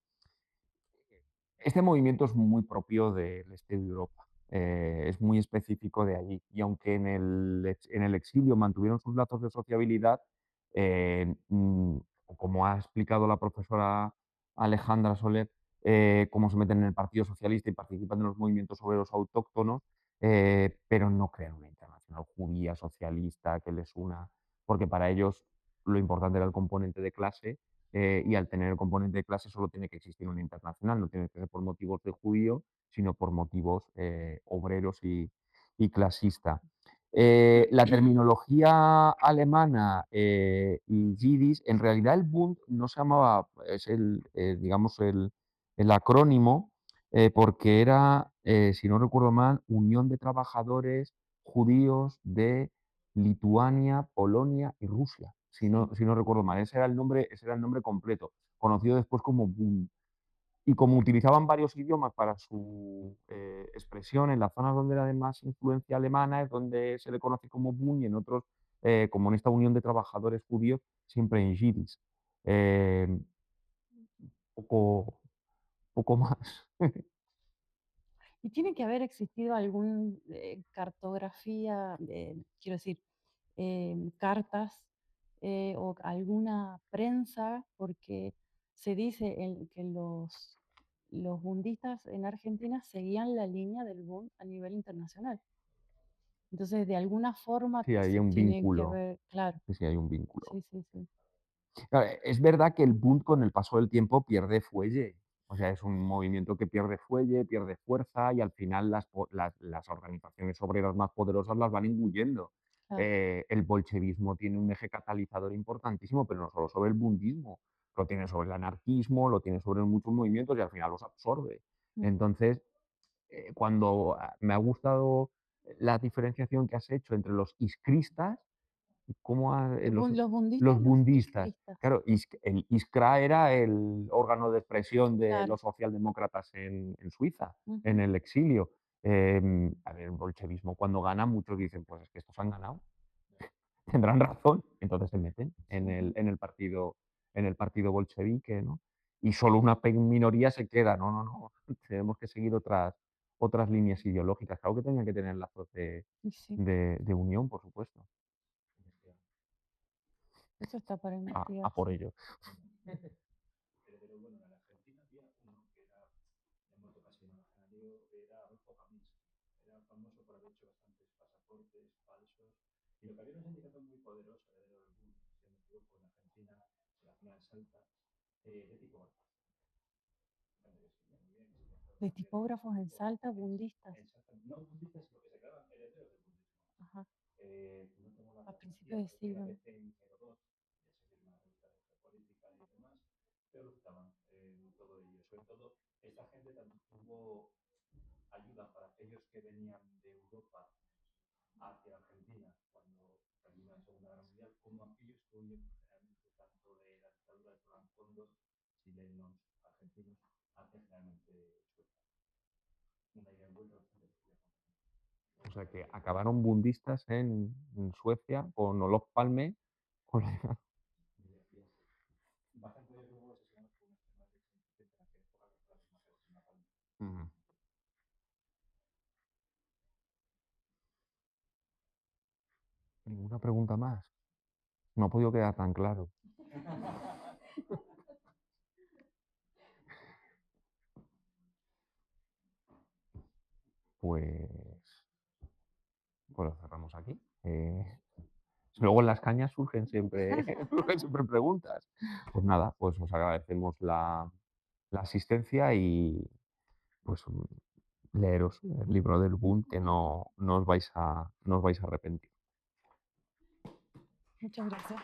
Este movimiento es muy propio del este de Europa, es muy específico de allí. Y aunque en el exilio mantuvieron sus lazos de sociabilidad, como ha explicado la profesora Alejandra Soler, cómo se meten en el Partido Socialista y participan en los movimientos obreros autóctonos, pero no crean una internacional judía, socialista, que les una, porque para ellos lo importante era el componente de clase, y al tener el componente de clase solo tiene que existir una internacional, no tiene que ser por motivos de judío, sino por motivos obreros y clasista. La terminología alemana y yiddish, en realidad el Bund no se llamaba, es digamos, el acrónimo, porque era, si no recuerdo mal, Unión de Trabajadores Judíos de Lituania, Polonia y Rusia, Sí, si no recuerdo mal. Ese era el nombre completo, conocido después como Bund. Y como utilizaban varios idiomas para su expresión, en las zonas donde era de más influencia alemana es donde se le conoce como Bund y en otros, como en esta Unión de Trabajadores Judíos, siempre en Yiddish. Eh, poco, poco más. y tiene que haber existido algún cartografía, quiero decir, cartas o alguna prensa, porque se dice que los bundistas en Argentina seguían la línea del Bund a nivel internacional. Entonces, de alguna forma Sí, hay se un tienen que vínculo. ver, claro, Sí, sí, hay un vínculo. sí, sí, sí, Claro, es verdad que el Bund con el paso del tiempo pierde fuelle. O sea, es un movimiento que pierde fuelle, pierde fuerza y al final las organizaciones obreras más poderosas las van engulliendo. claro. El bolchevismo tiene un eje catalizador importantísimo, pero no solo sobre el bundismo, lo tiene sobre el anarquismo, lo tiene sobre muchos movimientos y al final los absorbe. Mm. Entonces, cuando me ha gustado la diferenciación que has hecho entre los iskristas cómo Los bundistas, los los bundistas. izquierdistas, Claro, el Iskra era el órgano de expresión de claro. los socialdemócratas en Suiza, en Ujú. el exilio. A ver, el bolchevismo cuando gana, muchos dicen, pues es que estos han ganado, tendrán razón, entonces se meten Ujú. en el partido bolchevique, ¿no? Y solo una minoría se queda, no, no, no, tenemos que seguir otras líneas ideológicas. Claro que tenían que tener lazos Y sí, de unión, por supuesto, eso está para a por investigarse. ello. Pero bueno, en Argentina había uno que era de moto casi imaginario, era Adolfo Camins. Era famoso por haber hecho bastantes pasaportes falsos. Y lo que había era un sindicato muy poderoso, heredero del boom, si no me equivoco, en Argentina, en la zona de Salta, de tipógrafos. Donde escribían muy bien, escribían todos De los días, tipógrafos en tipógrafos. Salta, bundistas. En Salta, no budistas, sino que se creaban herederos del budismo. Ajá. No tengo la A biografía, principios de pero sí siglo. aparece en Herodot, ya sé que es una ruta de política y demás, pero lo estaban todo ello. Sobre todo, esta gente también tuvo ayuda para aquellos que venían de Europa hacia Argentina cuando terminó la Segunda Guerra Mundial, como aquellos que huyeron generalmente tanto de la dictadura de Colón Cóndor, chilenos, argentinos, hacia generalmente Suecia. Una idea en vuelta bastante curiosa. O sea que acabaron bundistas en Suecia con Olof Palme. Con Bastante curioso luego asesinamos por unas temáticas que intentan que por las clases más asesinadas. Ujú. Ninguna pregunta más. No ha podido quedar tan claro. Pues, pues lo cerramos aquí. Luego en las cañas surgen siempre, surgen siempre preguntas. Pues nada, pues os agradecemos la asistencia y pues leeros el libro del Bund que no os vais a arrepentir. Muchas gracias.